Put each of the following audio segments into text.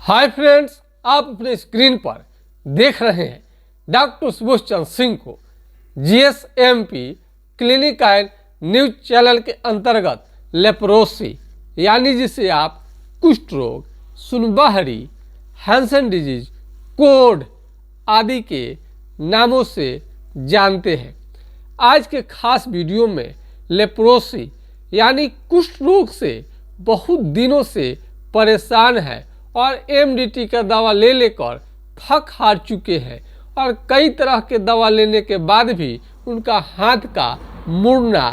Hi friends, आप अपने screen पर देख रहे हैं डॉक्टर सुबोध चंद्र सिंह को जीएसएमपी क्लिनिक एंड न्यूज चैनल के अंतर्गत लेप्रोसी यानी जिसे आप कुष्ठ रोग, सुनबहरी, हैंसन डिजीज, कोढ़ आदि के नामों से जानते हैं। आज के खास वीडियो में लेप्रोसी यानी कुष्ठ रोग से बहुत दिनों से परेशान है और एमडीटी का दवा ले लेकर थक हार चुके हैं और कई तरह के दवा लेने के बाद भी उनका हाथ का मुड़ना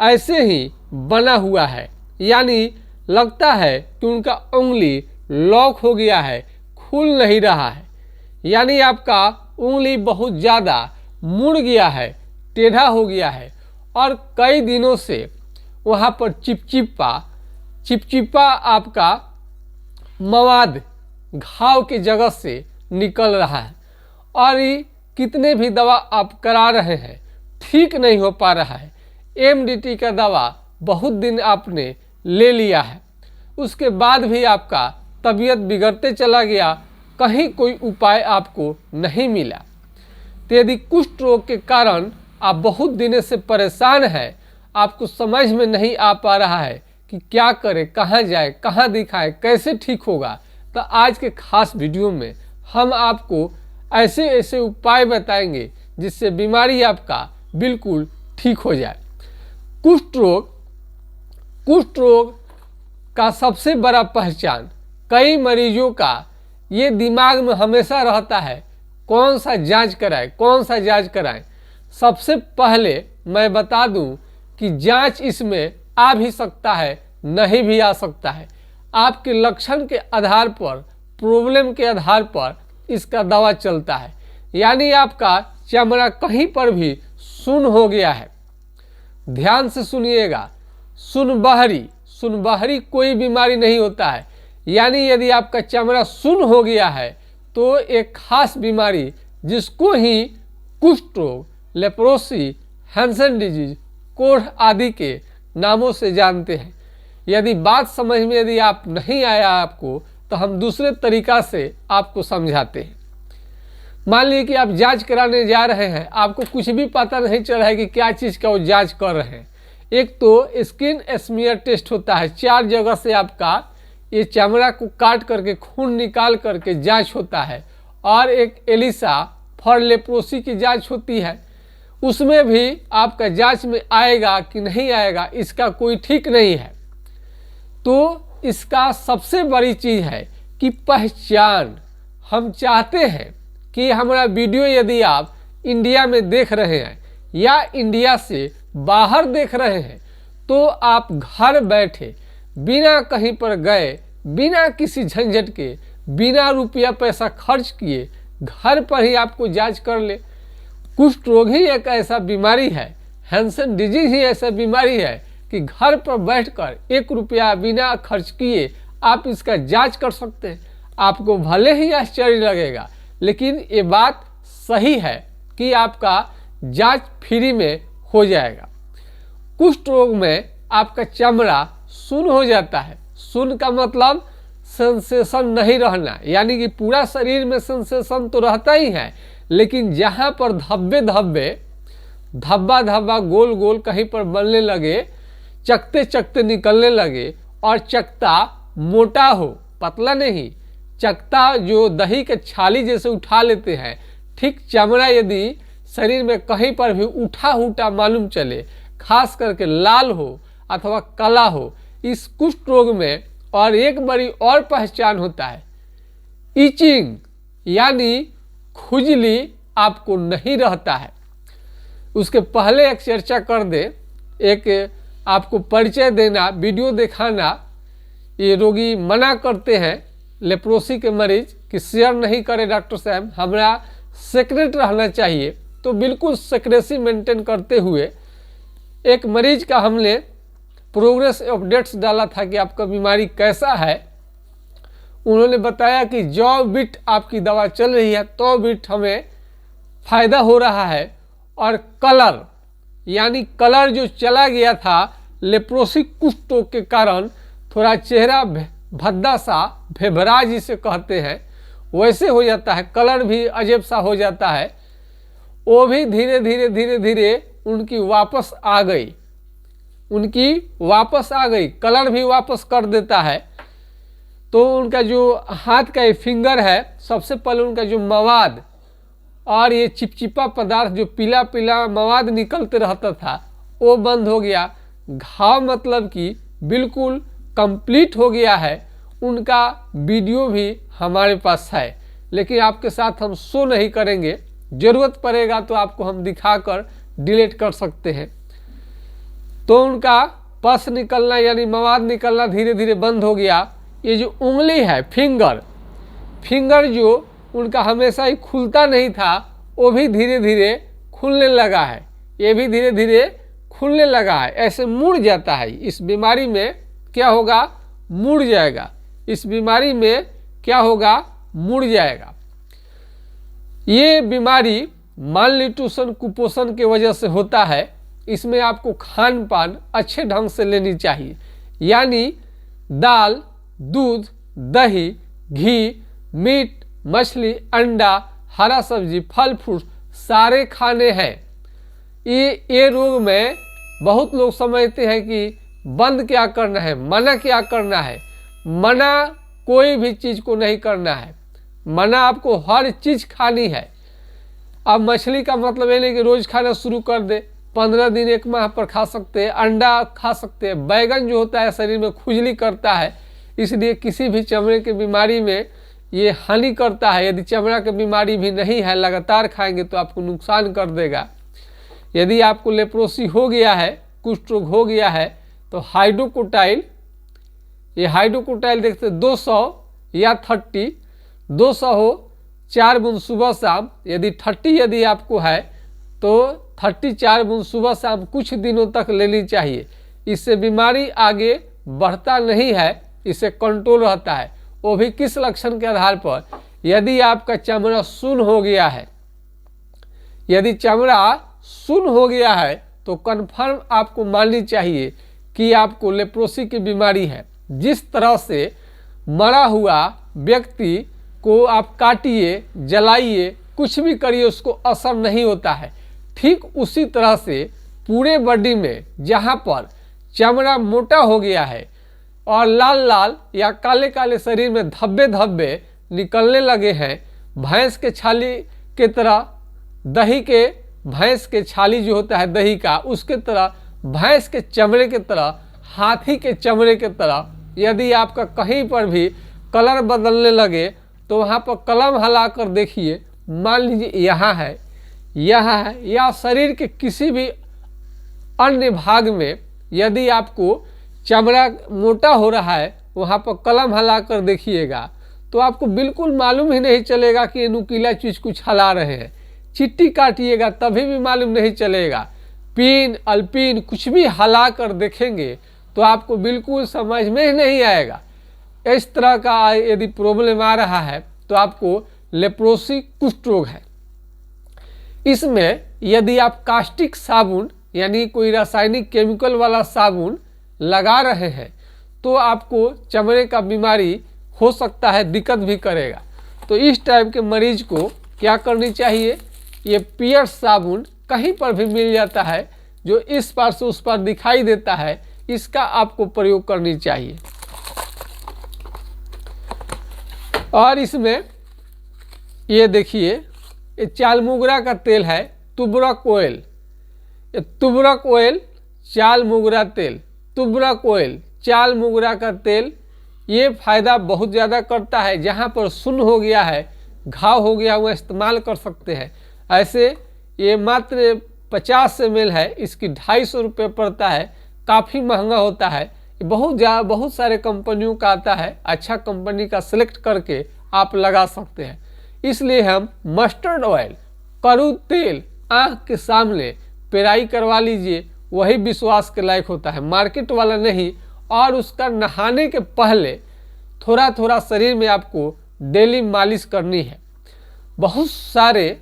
ऐसे ही बना हुआ है, यानी लगता है कि उनका उंगली लॉक हो गया है, खुल नहीं रहा है, यानी आपका उंगली बहुत ज़्यादा मुड़ गया है, टेढ़ा हो गया है और कई दिनों से वहाँ पर चिपचिपा आपका मवाद घाव की जगह से निकल रहा है और ये कितने भी दवा आप करा रहे हैं ठीक नहीं हो पा रहा है। एमडीटी का दवा बहुत दिन आपने ले लिया है, उसके बाद भी आपका तबीयत बिगड़ते चला गया, कहीं कोई उपाय आपको नहीं मिला। तो यदि कुष्ठ रोग के कारण आप बहुत दिनों से परेशान हैं, आपको समझ में नहीं आ पा रहा है कि क्या करें, कहाँ जाए, कहाँ दिखाएं, कैसे ठीक होगा, तो आज के खास वीडियो में हम आपको ऐसे ऐसे उपाय बताएंगे जिससे बीमारी आपका बिल्कुल ठीक हो जाए। कुष्ठ रोग का सबसे बड़ा पहचान कई मरीजों का ये दिमाग में हमेशा रहता है, कौन सा जांच कराएं। सबसे पहले मैं बता दूं कि जांच इसमें आ भी सकता है, नहीं भी आ सकता है। आपके लक्षण के आधार पर, प्रॉब्लम के आधार पर इसका दवा चलता है। यानी आपका चमड़ा कहीं पर भी सुन्न हो गया है, ध्यान से सुनिएगा, सुनबहरी कोई बीमारी नहीं होता है। यानी यदि आपका चमड़ा सुन्न हो गया है तो एक खास बीमारी जिसको ही कुष्ठ रोग, लेप्रोसी, हैंसन डिजीज, कोढ़ आदि के नामों से जानते हैं। यदि बात समझ में यदि आप नहीं आया आपको, तो हम दूसरे तरीका से आपको समझाते हैं। मान लीजिए कि आप जांच कराने जा रहे हैं, आपको कुछ भी पता नहीं चल रहा है कि क्या चीज़ का वो जांच कर रहे हैं। एक तो स्किन स्मीयर टेस्ट होता है, 4 जगह से आपका ये चमड़ा को काट करके खून निकाल करके जांच होता है, और एक एलिसा फॉर लेप्रोसी की जांच होती है। उसमें भी आपका जांच में आएगा कि नहीं आएगा इसका कोई ठीक नहीं है। तो इसका सबसे बड़ी चीज़ है कि पहचान। हम चाहते हैं कि हमारा वीडियो यदि आप इंडिया में देख रहे हैं या इंडिया से बाहर देख रहे हैं, तो आप घर बैठे बिना कहीं पर गए, बिना किसी झंझट के, बिना रुपया पैसा खर्च किए घर पर ही आपको जांच कर ले। कुष्ठ रोग ही एक ऐसा बीमारी है, हैंसन डिजीज ही ऐसा बीमारी है कि घर पर बैठकर 1 रुपया बिना खर्च किए आप इसका जांच कर सकते हैं। आपको भले ही आश्चर्य लगेगा, लेकिन ये बात सही है कि आपका जांच फ्री में हो जाएगा। कुष्ठ रोग में आपका चमड़ा सुन्न हो जाता है। सुन्न का मतलब सेंसेशन नहीं रहना, यानी कि पूरा शरीर में सेंसेशन तो रहता ही है, लेकिन जहाँ पर धब्बा गोल गोल कहीं पर बनने लगे, चकते निकलने लगे और चकता मोटा हो, पतला नहीं, चकता जो दही के छाली जैसे उठा लेते हैं, ठीक चमड़ा यदि शरीर में कहीं पर भी उठा मालूम चले, खास करके लाल हो अथवा काला हो, इस कुष्ठ रोग में और एक बड़ी और पहचान होता है, इचिंग यानी खुजली आपको नहीं रहता है। उसके पहले एक चर्चा कर दे, एक आपको परिचय देना, वीडियो दिखाना। ये रोगी मना करते हैं, लेप्रोसी के मरीज, कि शेयर नहीं करें डॉक्टर साहब, हमारा सीक्रेट रहना चाहिए। तो बिल्कुल सीक्रेसी मेंटेन करते हुए एक मरीज का हमने प्रोग्रेस अपडेट्स डाला था कि आपका बीमारी कैसा है। उन्होंने बताया कि जो बिट आपकी दवा चल रही है तो बिट हमें फ़ायदा हो रहा है, और कलर यानी कलर जो चला गया था लेप्रोसी कुष्ठ रोग के कारण, थोड़ा चेहरा भद्दा सा, भेभरा जिसे कहते हैं, वैसे हो जाता है। कलर भी अजब सा हो जाता है। वो भी धीरे धीरे धीरे धीरे उनकी वापस आ गई, कलर भी वापस कर देता है। तो उनका जो हाथ का ये फिंगर है, सबसे पहले उनका जो मवाद और ये चिपचिपा पदार्थ जो पीला पीला मवाद निकलते रहता था, वो बंद हो गया। घाव मतलब कि बिल्कुल कंप्लीट हो गया है। उनका वीडियो भी हमारे पास है, लेकिन आपके साथ हम शो नहीं करेंगे। ज़रूरत पड़ेगा तो आपको हम दिखाकर डिलीट कर सकते हैं। तो उनका पस निकलना यानी मवाद निकलना धीरे धीरे बंद हो गया। ये जो उंगली है, फिंगर जो उनका हमेशा ही खुलता नहीं था, वो भी धीरे धीरे खुलने लगा है। ये भी धीरे धीरे खुलने लगा है, ऐसे मुड़ जाता है। इस बीमारी में क्या होगा? मुड़ जाएगा। इस बीमारी में क्या होगा? मुड़ जाएगा। ये बीमारी मालन्यूट्रिशन, कुपोषण की वजह से होता है। इसमें आपको खान पान अच्छे ढंग से लेनी चाहिए, यानी दाल, दूध, दही, घी, मीट, मछली, अंडा, हरा सब्जी, फल फ्रूट सारे खाने हैं। ये रोग में बहुत लोग समझते हैं कि बंद क्या करना है, मना क्या करना है। मना कोई भी चीज़ को नहीं करना है, मना आपको हर चीज़ खानी है। अब मछली का मतलब ये नहीं कि रोज़ खाना शुरू कर दे, 15 दिन 1 माह पर खा सकते हैं। अंडा खा सकते हैं। बैगन जो होता है शरीर में खुजली करता है, इसलिए किसी भी चमड़े की बीमारी में ये हानि करता है। यदि चमड़ा की बीमारी भी नहीं है, लगातार खाएंगे तो आपको नुकसान कर देगा। यदि आपको लेप्रोसी हो गया है, कुष्ठ रोग हो गया है, तो हाइड्रोकोटाइल, ये हाइड्रोकोटाइल देखते 200 या 30, 200 हो 4 बूंद सुबह शाम। यदि 30 यदि आपको है तो 30 4 बूंद सुबह शाम कुछ दिनों तक लेनी चाहिए। इससे बीमारी आगे बढ़ता नहीं है, इससे कंट्रोल रहता है। वो भी किस लक्षण के आधार पर? यदि आपका चमड़ा सुन्न हो गया है, यदि चमड़ा सुन्न हो गया है तो कन्फर्म आपको माननी चाहिए कि आपको लेप्रोसी की बीमारी है। जिस तरह से मरा हुआ व्यक्ति को आप काटिए, जलाइए, कुछ भी करिए, उसको असर नहीं होता है। ठीक उसी तरह से पूरे बॉडी में जहाँ पर चमड़ा मोटा हो गया है और लाल लाल या काले काले शरीर में धब्बे धब्बे निकलने लगे हैं, भैंस के छाली के तरह, दही के, भैंस के छाली जो होता है दही का, उसके तरह, भैंस के चमड़े के तरह, हाथी के चमड़े के तरह, यदि आपका कहीं पर भी कलर बदलने लगे तो वहाँ पर कलम हिला कर देखिए। मान लीजिए यहाँ है, यहाँ है, या शरीर के किसी भी अन्य भाग में यदि आपको चमड़ा मोटा हो रहा है, वहाँ पर कलम हिला कर देखिएगा तो आपको बिल्कुल मालूम ही नहीं चलेगा कि ये नुकीला चीज़ कुछ हिला रहे हैं। चिट्टी काटिएगा तभी भी मालूम नहीं चलेगा। पिन, अल्पिन कुछ भी हिला कर देखेंगे तो आपको बिल्कुल समझ में ही नहीं आएगा। इस तरह का यदि प्रॉब्लम आ रहा है तो आपको लेप्रोसी कुष्ठ रोग है। इसमें यदि आप कास्टिक साबुन यानी कोई रासायनिक केमिकल वाला साबुन लगा रहे हैं तो आपको चमड़े का बीमारी हो सकता है, दिक्कत भी करेगा। तो इस टाइप के मरीज को क्या करनी चाहिए? ये पियर्स साबुन कहीं पर भी मिल जाता है, जो इस पार से उस पार दिखाई देता है, इसका आपको प्रयोग करनी चाहिए। और इसमें ये देखिए, ये चालमुगरा का तेल है, तुबरक ऑयल। ये तुबरक ऑयल, चालमुगरा तेल, तुबरक ऑयल, चालमुगरा का तेल, ये फायदा बहुत ज़्यादा करता है। जहाँ पर सुन्न हो गया है, घाव हो गया, वह इस्तेमाल कर सकते हैं। ऐसे ये मात्र 50 ml है, इसकी 250 रुपये पड़ता है, काफ़ी महंगा होता है। बहुत सारे कंपनियों का आता है, अच्छा कंपनी का सिलेक्ट करके आप लगा सकते हैं। इसलिए हम मस्टर्ड ऑयल, करू तेल, आँख के सामने पेराई करवा लीजिए, वही विश्वास के लायक होता है, मार्केट वाला नहीं। और उसका नहाने के पहले थोड़ा थोड़ा शरीर में आपको डेली मालिश करनी है। बहुत सारे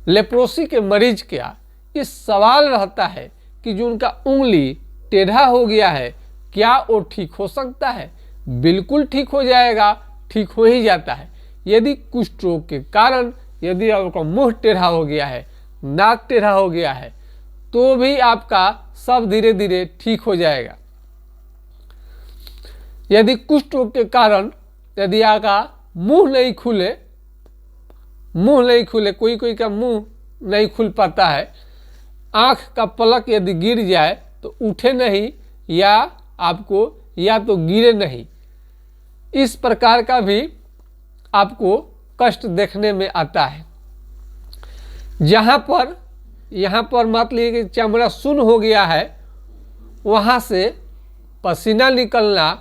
लेप्रोसी के मरीज का ये सवाल रहता है कि जो उनका उंगली टेढ़ा हो गया है, क्या वो ठीक हो सकता है? बिल्कुल ठीक हो जाएगा, ठीक हो ही जाता है। यदि कुष्ठ रोग के कारण यदि आपका मुंह टेढ़ा हो गया है, नाक टेढ़ा हो गया है, तो भी आपका सब धीरे धीरे ठीक हो जाएगा। यदि कुष्ठ रोग के कारण यदि आपका मुंह नहीं खुले, कोई कोई का मुंह नहीं खुल पाता है, आँख का पलक यदि गिर जाए तो उठे नहीं या आपको या तो गिरे नहीं, इस प्रकार का भी आपको कष्ट देखने में आता है। यहाँ पर मान लीजिए कि चमड़ा सुन्न हो गया है, वहाँ से पसीना निकलना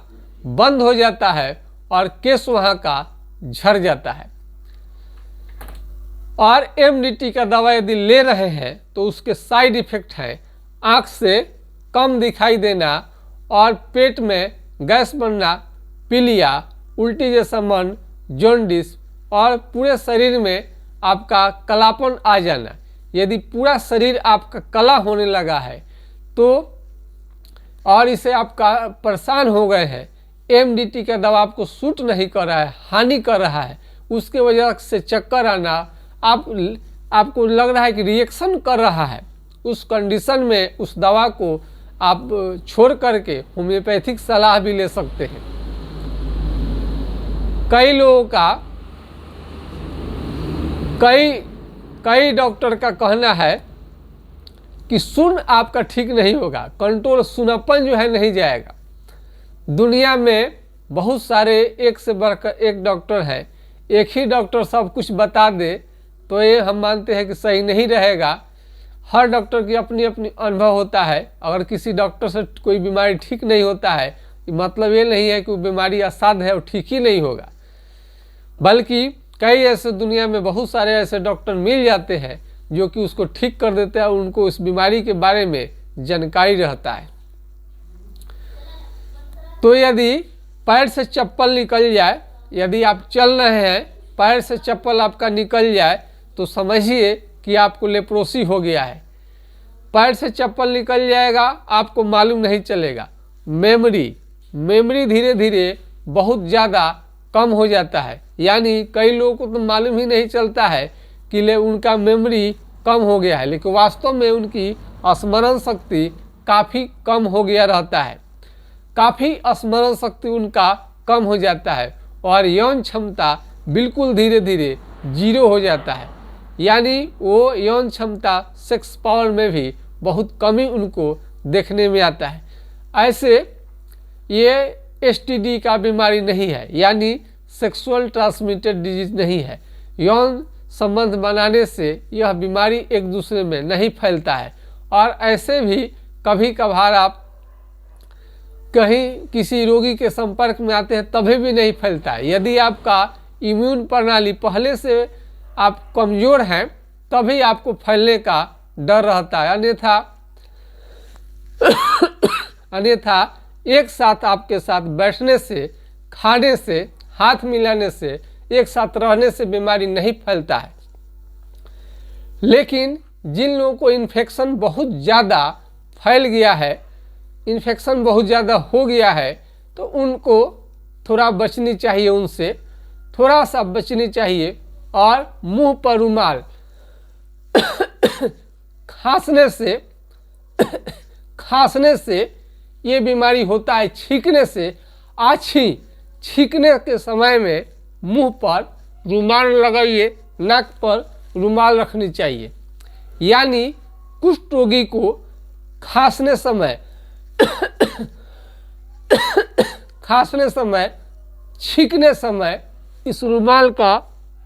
बंद हो जाता है और केश वहाँ का झड़ जाता है। और एमडीटी का दवा यदि ले रहे हैं तो उसके साइड इफेक्ट हैं आँख से कम दिखाई देना और पेट में गैस बनना, पीलिया, उल्टी जैसा मन, जॉन्डिस और पूरे शरीर में आपका कालापन आ जाना। यदि पूरा शरीर आपका काला होने लगा है तो और इसे आपका परेशान हो गए हैं, एमडीटी का दवा आपको सूट नहीं कर रहा है, हानि कर रहा है, उसके वजह से चक्कर आना, आपको लग रहा है कि रिएक्शन कर रहा है, उस कंडीशन में उस दवा को आप छोड़ करके होम्योपैथिक सलाह भी ले सकते हैं। कई लोगों का कई डॉक्टर का कहना है कि सुन आपका ठीक नहीं होगा, कंट्रोल सुनापन जो है नहीं जाएगा। दुनिया में बहुत सारे एक से बढ़कर एक डॉक्टर है, एक ही डॉक्टर सब कुछ बता दे तो ये हम मानते हैं कि सही नहीं रहेगा। हर डॉक्टर की अपनी अपनी अनुभव होता है। अगर किसी डॉक्टर से कोई बीमारी ठीक नहीं होता है, मतलब ये नहीं है कि वो बीमारी असाध्य है और ठीक ही नहीं होगा, बल्कि कई ऐसे दुनिया में बहुत सारे ऐसे डॉक्टर मिल जाते हैं जो कि उसको ठीक कर देते हैं और उनको इस बीमारी के बारे में जानकारी रहता है। तो यदि पैर से चप्पल निकल जाए, यदि आप चल रहे हैं पैर से चप्पल आपका निकल जाए तो समझिए कि आपको लेप्रोसी हो गया है। पैर से चप्पल निकल जाएगा, आपको मालूम नहीं चलेगा। मेमोरी धीरे धीरे बहुत ज़्यादा कम हो जाता है, यानी कई लोगों को तो मालूम ही नहीं चलता है कि उनका मेमोरी कम हो गया है, लेकिन वास्तव में उनकी स्मरण शक्ति काफ़ी कम हो गया रहता है, काफ़ी स्मरण शक्ति उनका कम हो जाता है और यौन क्षमता बिल्कुल धीरे धीरे जीरो हो जाता है, यानी वो यौन क्षमता सेक्स पावर में भी बहुत कमी उनको देखने में आता है। ऐसे ये एसटीडी का बीमारी नहीं है, यानी सेक्सुअल ट्रांसमिटेड डिजीज नहीं है। यौन संबंध बनाने से यह बीमारी एक दूसरे में नहीं फैलता है और ऐसे भी कभी कभार आप कहीं किसी रोगी के संपर्क में आते हैं तभी भी नहीं फैलता है। यदि आपका इम्यून प्रणाली पहले से आप कमज़ोर हैं तभी आपको फैलने का डर रहता है, अन्यथा एक साथ आपके साथ बैठने से, खाने से, हाथ मिलाने से, एक साथ रहने से बीमारी नहीं फैलता है। लेकिन जिन लोगों को इन्फेक्शन बहुत ज़्यादा फैल गया है, इन्फेक्शन बहुत ज़्यादा हो गया है, तो उनको थोड़ा बचनी चाहिए, उनसे थोड़ा सा बचनी चाहिए और मुंह पर रुमाल खांसने से ये बीमारी होता है, छींकने से छींकने के समय में मुंह पर रुमाल लगाइए, नाक पर रुमाल रखनी चाहिए। यानी कुष्ठ रोगी को खांसने समय छींकने समय इस रुमाल का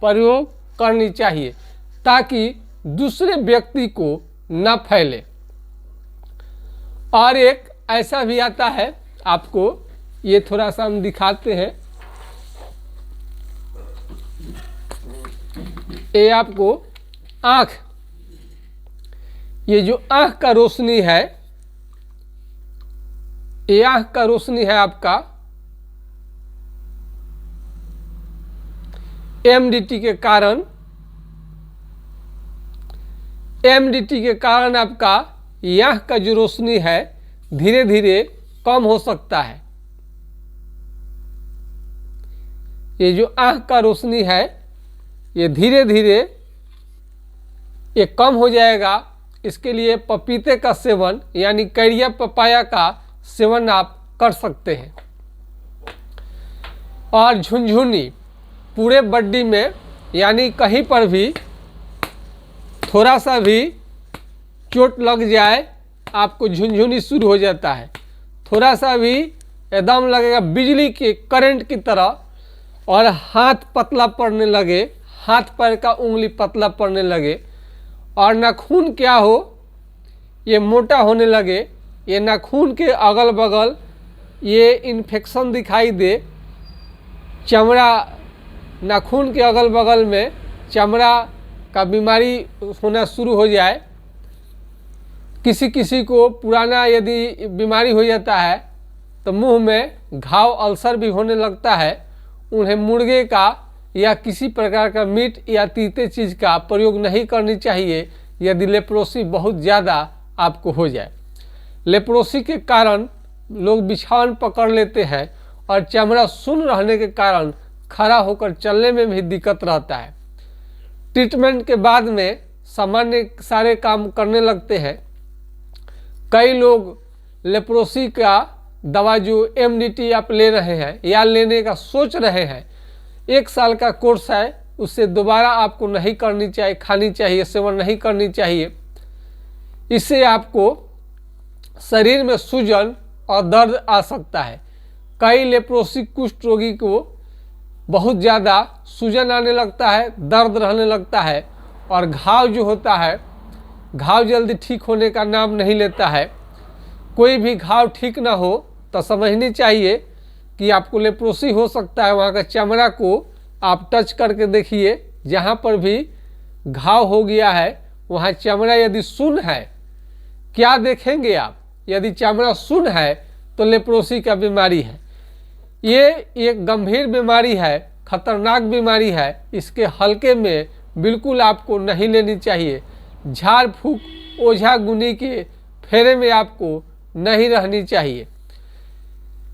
प्रयोग करनी चाहिए ताकि दूसरे व्यक्ति को न फैले। और एक ऐसा भी आता है, आपको ये थोड़ा सा हम दिखाते हैं, ये आपको ये जो आँख का रोशनी है, ये आँख का रोशनी है आपका एमडीटी के कारण आपका आँख का जो रोशनी है धीरे धीरे कम हो सकता है। ये जो आँख का रोशनी है ये धीरे धीरे ये कम हो जाएगा। इसके लिए पपीते का सेवन यानी कैरिया पपाया का सेवन आप कर सकते हैं। और झुनझुनी पूरे बॉडी में यानी कहीं पर भी थोड़ा सा भी चोट लग जाए आपको झुनझुनी शुरू हो जाता है। थोड़ा सा भी एकदम लगेगा बिजली के करंट की तरह, और हाथ पतला पड़ने लगे, हाथ पैर का उंगली पतला पड़ने लगे, और नाखून क्या हो ये मोटा होने लगे, ये नाखून के अगल बगल ये इन्फेक्शन दिखाई दे, चमड़ा नाखून के अगल बगल में चमड़ा का बीमारी होना शुरू हो जाए। किसी किसी को पुराना यदि बीमारी हो जाता है तो मुंह में घाव अल्सर भी होने लगता है। उन्हें मुर्गे का या किसी प्रकार का मीट या तीते चीज़ का प्रयोग नहीं करनी चाहिए यदि लेप्रोसी बहुत ज़्यादा आपको हो जाए। लेप्रोसी के कारण लोग बिछावन पकड़ लेते हैं और चमड़ा सुन्न रहने के कारण खड़ा होकर चलने में भी दिक्कत रहता है। ट्रीटमेंट के बाद में सामान्य सारे काम करने लगते हैं। कई लोग लेप्रोसी का दवा जो MDT आप ले रहे हैं या लेने का सोच रहे हैं, 1 साल का कोर्स है, उससे दोबारा आपको नहीं करनी चाहिए, खानी चाहिए, सेवन नहीं करनी चाहिए। इससे आपको शरीर में सूजन और दर्द आ सकता है। कई लेप्रोसी कुष्ठ रोगी को बहुत ज़्यादा सूजन आने लगता है, दर्द रहने लगता है, और घाव जो होता है, घाव जल्दी ठीक होने का नाम नहीं लेता है। कोई भी घाव ठीक ना हो तो समझनी चाहिए कि आपको लेप्रोसी हो सकता है। वहाँ का चमड़ा को आप टच करके देखिए, जहाँ पर भी घाव हो गया है वहाँ चमड़ा यदि सुन्न है, क्या देखेंगे आप? यदि चमड़ा सुन्न है तो लेप्रोसी का बीमारी है। ये एक गंभीर बीमारी है, खतरनाक बीमारी है। इसके हल्के में बिल्कुल आपको नहीं लेनी चाहिए। झाड़ फूक ओझा गुनी के फेरे में आपको नहीं रहनी चाहिए।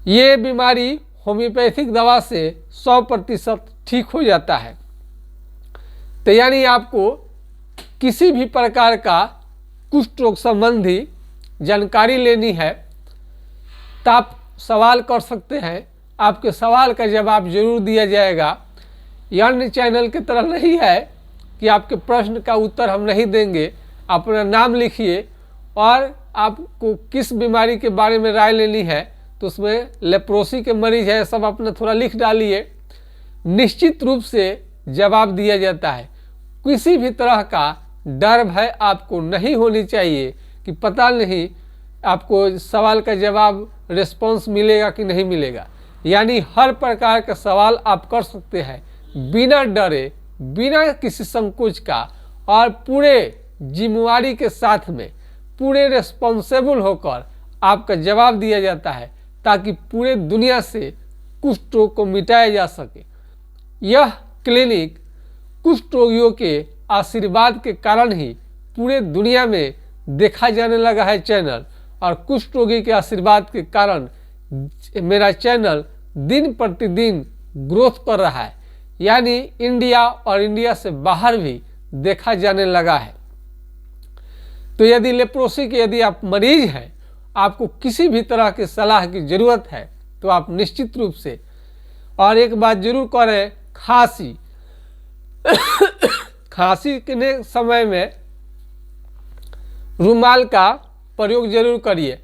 ये बीमारी होम्योपैथिक दवा से 100% ठीक हो जाता है। तो यानी आपको किसी भी प्रकार का कुष्ठ रोग संबंधी जानकारी लेनी है तो आप सवाल कर सकते हैं। आपके सवाल का जवाब जरूर दिया जाएगा। यह अन्य चैनल की तरह नहीं है कि आपके प्रश्न का उत्तर हम नहीं देंगे। अपना नाम लिखिए और आपको किस बीमारी के बारे में राय लेनी है तो उसमें लेप्रोसी के मरीज है सब अपना थोड़ा लिख डालिए। निश्चित रूप से जवाब दिया जाता है। किसी भी तरह का डर भय आपको नहीं होनी चाहिए कि पता नहीं आपको सवाल का जवाब रिस्पॉन्स मिलेगा कि नहीं मिलेगा। यानी हर प्रकार का सवाल आप कर सकते हैं बिना डरे, बिना किसी संकोच का, और पूरे जिम्मेवारी के साथ में, पूरे रिस्पॉन्सिबल होकर आपका जवाब दिया जाता है ताकि पूरे दुनिया से कुष्ठ रोग को मिटाया जा सके। यह क्लिनिक कुष्ठ रोगियों के आशीर्वाद के कारण ही पूरे दुनिया में देखा जाने लगा है चैनल, और कुष्ठ रोगी के आशीर्वाद के कारण मेरा चैनल दिन प्रतिदिन ग्रोथ कर रहा है। यानी इंडिया और इंडिया से बाहर भी देखा जाने लगा है। तो यदि लेप्रोसी के यदि आप मरीज हैं, आपको किसी भी तरह की सलाह की ज़रूरत है तो आप निश्चित रूप से, और एक बात जरूर करें, खांसी खांसी के समय में रुमाल का प्रयोग जरूर करिए।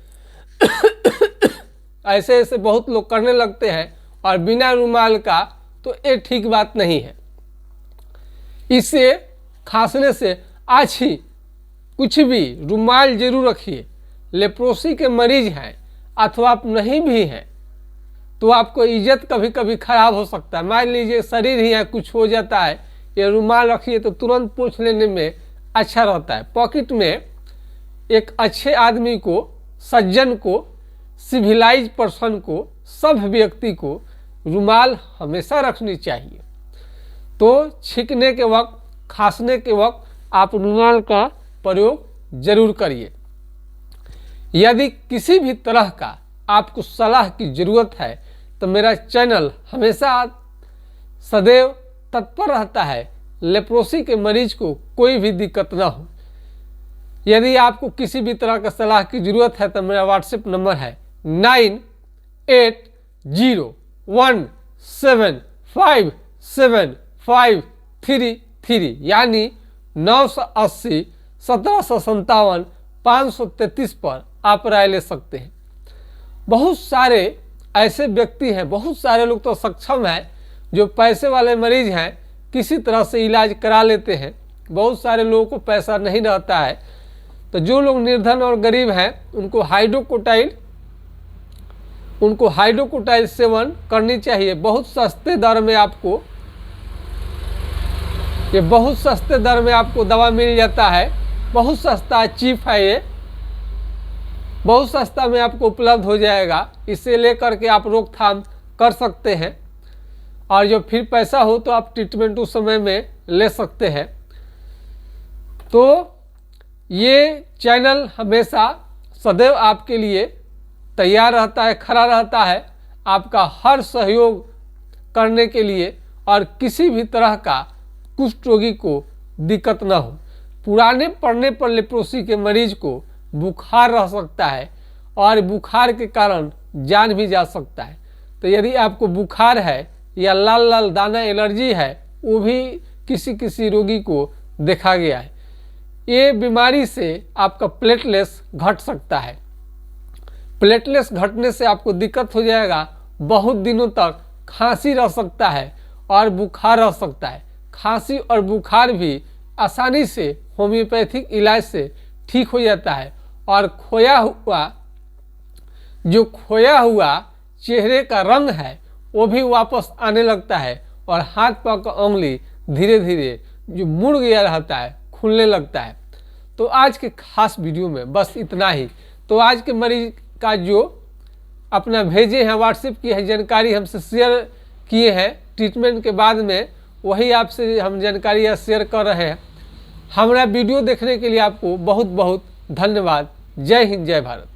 ऐसे ऐसे बहुत लोग करने लगते हैं और बिना रुमाल का, तो ये ठीक बात नहीं है। इससे खांसने से आज ही कुछ भी रुमाल जरूर रखिए। लेप्रोसी के मरीज हैं अथवा आप नहीं भी हैं तो आपको इज्जत कभी कभी खराब हो सकता है। मान लीजिए शरीर ही है, कुछ हो जाता है, ये रुमाल रखिए तो तुरंत पोंछ लेने में अच्छा रहता है। पॉकेट में एक अच्छे आदमी को, सज्जन को, सिविलाइज पर्सन को, सब व्यक्ति को रुमाल हमेशा रखनी चाहिए। तो छींकने के वक्त, खांसने के वक्त आप रुमाल का प्रयोग जरूर करिए। यदि किसी भी तरह का आपको सलाह की ज़रूरत है तो मेरा चैनल हमेशा सदैव तत्पर रहता है लेप्रोसी के मरीज को कोई भी दिक्कत ना हो। यदि आपको किसी भी तरह का सलाह की ज़रूरत है तो मेरा व्हाट्सएप नंबर है 9801757533 यानी 980 1757 पर आप राय ले सकते हैं। बहुत सारे ऐसे व्यक्ति हैं, बहुत सारे लोग तो सक्षम हैं जो पैसे वाले मरीज हैं, किसी तरह से इलाज करा लेते हैं। बहुत सारे लोगों को पैसा नहीं रहता है, तो जो लोग निर्धन और गरीब हैं उनको हाइड्रोकोटाइल सेवन करनी चाहिए। बहुत सस्ते दर में आपको दवा मिल जाता है। बहुत सस्ता चीप है, ये बहुत सस्ता में आपको उपलब्ध हो जाएगा। इसे लेकर के आप रोकथाम कर सकते हैं और जो फिर पैसा हो तो आप ट्रीटमेंट उस समय में ले सकते हैं। तो ये चैनल हमेशा सदैव आपके लिए तैयार रहता है, खड़ा रहता है आपका हर सहयोग करने के लिए, और किसी भी तरह का कुष्ठ रोगी को दिक्कत ना हो। पुराने पड़ने पर लेप्रोसी के मरीज को बुखार रह सकता है और बुखार के कारण जान भी जा सकता है। तो यदि आपको बुखार है या लाल लाल दाना एलर्जी है, वो भी किसी रोगी को देखा गया है। ये बीमारी से आपका प्लेटलेट्स घट सकता है। प्लेटलेट्स घटने से आपको दिक्कत हो जाएगा, बहुत दिनों तक खांसी रह सकता है और बुखार रह सकता है। खांसी और बुखार भी आसानी से होम्योपैथिक इलाज से ठीक हो जाता है और खोया हुआ चेहरे का रंग है वो भी वापस आने लगता है और हाथ पांव का उंगली धीरे धीरे जो मुड़ गया रहता है खुलने लगता है। तो आज के खास वीडियो में बस इतना ही। तो आज के मरीज का जो अपना भेजे हैं व्हाट्सएप की है जानकारी हमसे शेयर किए हैं ट्रीटमेंट के बाद में, वही आपसे हम जानकारी शेयर कर रहे हैं। हमारा वीडियो देखने के लिए आपको बहुत बहुत धन्यवाद। जय हिंद, जय भारत।